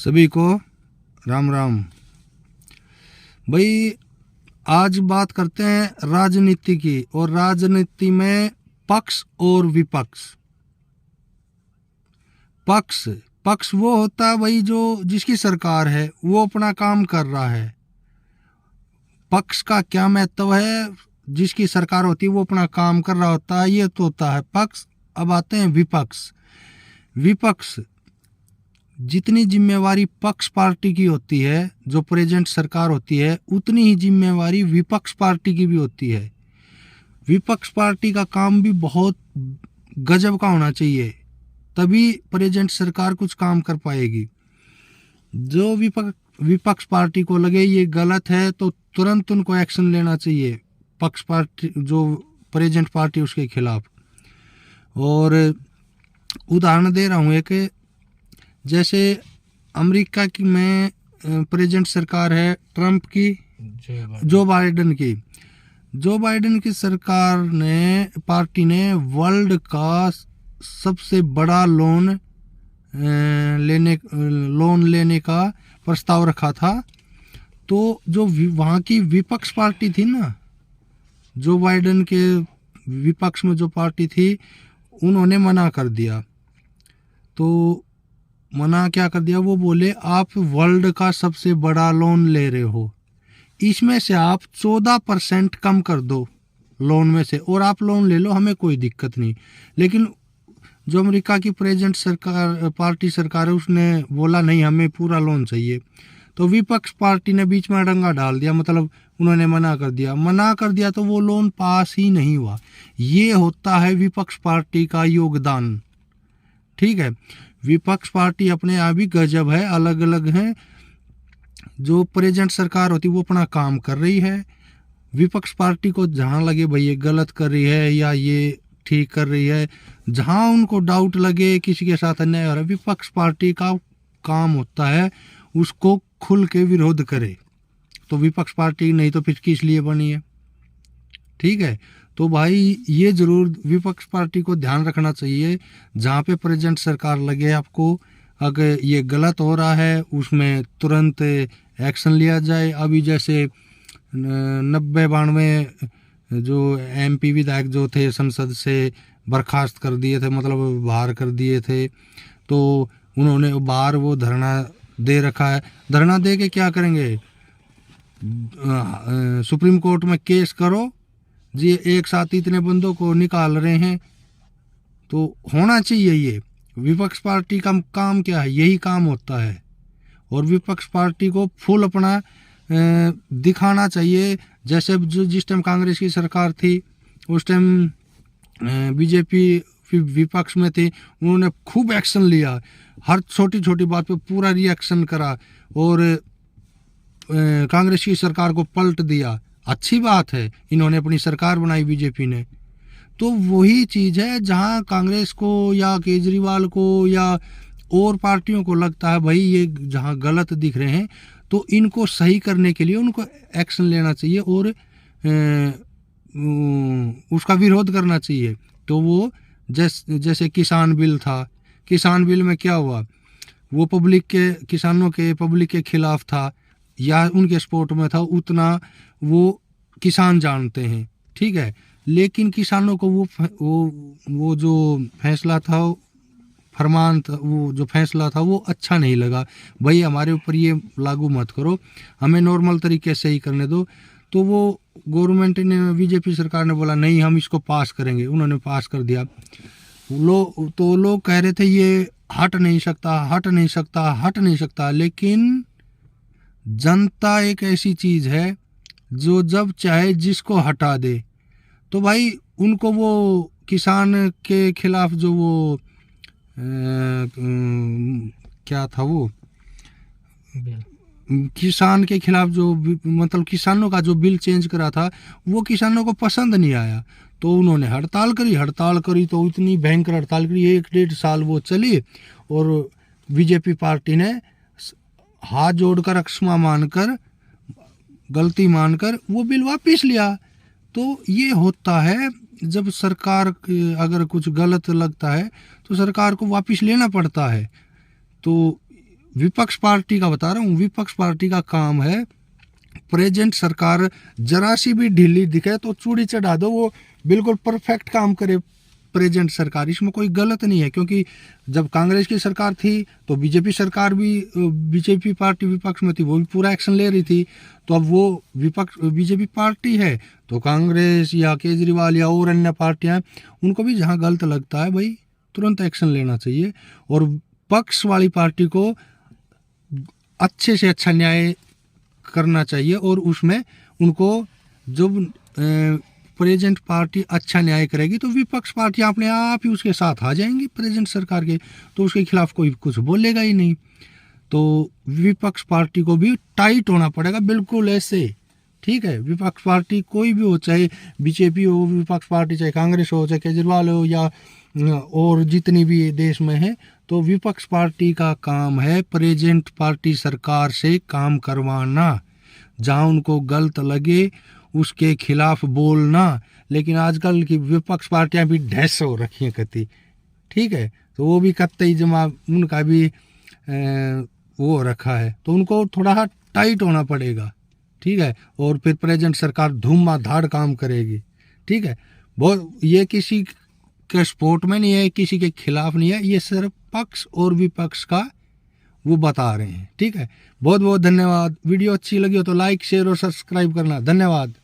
सभी को राम राम। भाई आज बात करते हैं राजनीति की, और राजनीति में पक्ष और विपक्ष। पक्ष वो होता है भाई जो जिसकी सरकार है वो अपना काम कर रहा है। पक्ष का क्या महत्व है? जिसकी सरकार होती है वो अपना काम कर रहा होता है, ये तो होता है पक्ष। अब आते हैं विपक्ष। जितनी जिम्मेवारी पक्ष पार्टी की होती है, जो प्रेजेंट सरकार होती है, उतनी ही जिम्मेवारी विपक्ष पार्टी की भी होती है। विपक्ष पार्टी का काम भी बहुत गजब का होना चाहिए, तभी प्रेजेंट सरकार कुछ काम कर पाएगी। जो विपक्ष पार्टी को लगे ये गलत है तो तुरंत उनको एक्शन लेना चाहिए, पक्ष पार्टी जो प्रेजेंट पार्टी उसके खिलाफ। और उदाहरण दे रहा हूँ एक, जैसे अमेरिका की में प्रेजेंट सरकार है ट्रम्प की, जो बाइडेन की सरकार ने पार्टी ने वर्ल्ड का सबसे बड़ा लोन लेने का प्रस्ताव रखा था। तो जो वहाँ की विपक्ष पार्टी थी ना, जो बाइडेन के विपक्ष में जो पार्टी थी, उन्होंने मना कर दिया। तो मना क्या कर दिया? वो बोले आप वर्ल्ड का सबसे बड़ा लोन ले रहे हो, इसमें से आप 14% कम कर दो लोन में से, और आप लोन ले लो, हमें कोई दिक्कत नहीं। लेकिन जो अमेरिका की प्रेजेंट पार्टी सरकार है उसने बोला नहीं, हमें पूरा लोन चाहिए। तो विपक्ष पार्टी ने बीच में डंगा डाल दिया, मतलब उन्होंने मना कर दिया तो वो लोन पास ही नहीं हुआ। ये होता है विपक्ष पार्टी का योगदान। ठीक है, विपक्ष पार्टी अपने आप ही गजब है, अलग अलग हैं। जो प्रेजेंट सरकार होती है वो अपना काम कर रही है, विपक्ष पार्टी को जहाँ लगे भाई ये गलत कर रही है या ये ठीक कर रही है, जहाँ उनको डाउट लगे किसी के साथ अन्याय हो रहा है, विपक्ष पार्टी का काम होता है उसको खुल के विरोध करे। तो विपक्ष पार्टी नहीं तो फिर किस लिए बनी है? ठीक है, तो भाई ये जरूर विपक्ष पार्टी को ध्यान रखना चाहिए, जहाँ पे प्रेजेंट सरकार लगे आपको अगर ये गलत हो रहा है उसमें तुरंत एक्शन लिया जाए। अभी जैसे 90-92 जो MP विधायक जो थे संसद से बर्खास्त कर दिए थे, मतलब बाहर कर दिए थे, तो उन्होंने बाहर वो धरना दे रखा है। धरना दे के क्या करेंगे? सुप्रीम कोर्ट में केस करो जी, एक साथ इतने बंदों को निकाल रहे हैं। तो होना चाहिए ये। विपक्ष पार्टी का काम क्या है? यही काम होता है। और विपक्ष पार्टी को फुल अपना दिखाना चाहिए। जैसे जो जिस टाइम कांग्रेस की सरकार थी उस टाइम बीजेपी विपक्ष में थी, उन्होंने खूब एक्शन लिया, हर छोटी छोटी बात पे पूरा रिएक्शन करा और कांग्रेस की सरकार को पलट दिया। अच्छी बात है, इन्होंने अपनी सरकार बनाई बीजेपी ने। तो वही चीज़ है जहां कांग्रेस को या केजरीवाल को या और पार्टियों को लगता है भाई ये जहां गलत दिख रहे हैं तो इनको सही करने के लिए उनको एक्शन लेना चाहिए और उसका विरोध करना चाहिए। तो वो जैसे किसान बिल था, किसान बिल में क्या हुआ? वो किसानों के पब्लिक के खिलाफ था या उनके सपोर्ट में था, उतना वो किसान जानते हैं। ठीक है, लेकिन किसानों को वो जो फैसला था, फरमान था, वो जो फैसला था वो अच्छा नहीं लगा। भाई हमारे ऊपर ये लागू मत करो, हमें नॉर्मल तरीके से ही करने दो। तो वो गवर्नमेंट ने, बीजेपी सरकार ने बोला नहीं हम इसको पास करेंगे, उन्होंने पास कर दिया। तो लोग कह रहे थे ये हट नहीं सकता, लेकिन जनता एक ऐसी चीज है जो जब चाहे जिसको हटा दे। तो भाई उनको वो किसान के खिलाफ जो वो क्या था वो किसान के खिलाफ जो मतलब किसानों का जो बिल चेंज करा था वो किसानों को पसंद नहीं आया। तो उन्होंने हड़ताल करी तो इतनी भयंकर हड़ताल करी, 1-1.5 साल वो चली और बीजेपी पार्टी ने हाथ जोड़कर क्षमा मानकर, गलती मानकर वो बिल वापस लिया। तो ये होता है जब सरकार अगर कुछ गलत लगता है तो सरकार को वापस लेना पड़ता है। तो विपक्ष पार्टी का बता रहा हूँ, विपक्ष पार्टी का काम है प्रेजेंट सरकार जरा सी भी ढीली दिखे तो चूड़ी चढ़ा दो, वो बिल्कुल परफेक्ट काम करे प्रेजेंट सरकार, इसमें कोई गलत नहीं है। क्योंकि जब कांग्रेस की सरकार थी तो बीजेपी सरकार भी, बीजेपी पार्टी विपक्ष में थी, वो भी पूरा एक्शन ले रही थी। तो अब वो विपक्ष बीजेपी पार्टी है तो कांग्रेस या केजरीवाल या और अन्य पार्टियां, उनको भी जहां गलत लगता है भाई तुरंत एक्शन लेना चाहिए, और पक्ष वाली पार्टी को अच्छे से अच्छा न्याय करना चाहिए, और उसमें उनको जब प्रेजेंट पार्टी अच्छा न्याय करेगी तो विपक्ष पार्टी अपने आप ही उसके साथ आ जाएंगी प्रेजेंट सरकार के, तो उसके खिलाफ कोई कुछ बोलेगा ही नहीं। तो विपक्ष पार्टी को भी टाइट होना पड़ेगा बिल्कुल ऐसे, ठीक है। विपक्ष पार्टी कोई भी हो, चाहे बीजेपी हो विपक्ष पार्टी, चाहे कांग्रेस हो, चाहे केजरीवाल हो, या और जितनी भी देश में है, तो विपक्ष पार्टी का काम है प्रेजेंट पार्टी सरकार से काम करवाना, जहां उनको गलत लगे उसके खिलाफ बोलना। लेकिन आजकल की विपक्ष पार्टियां भी ढैस हो रखी हैं कति, ठीक है, तो वो भी कतई जमा उनका भी वो रखा है, तो उनको थोड़ा टाइट होना पड़ेगा, ठीक है। और फिर प्रेजेंट सरकार धूमाधाड़ काम करेगी, ठीक है। बहुत ये किसी के सपोर्ट में नहीं है, किसी के खिलाफ नहीं है, ये सिर्फ पक्ष और विपक्ष का वो बता रहे हैं, ठीक है। बहुत बहुत धन्यवाद। वीडियो अच्छी लगी हो तो लाइक शेयर और सब्सक्राइब करना, धन्यवाद।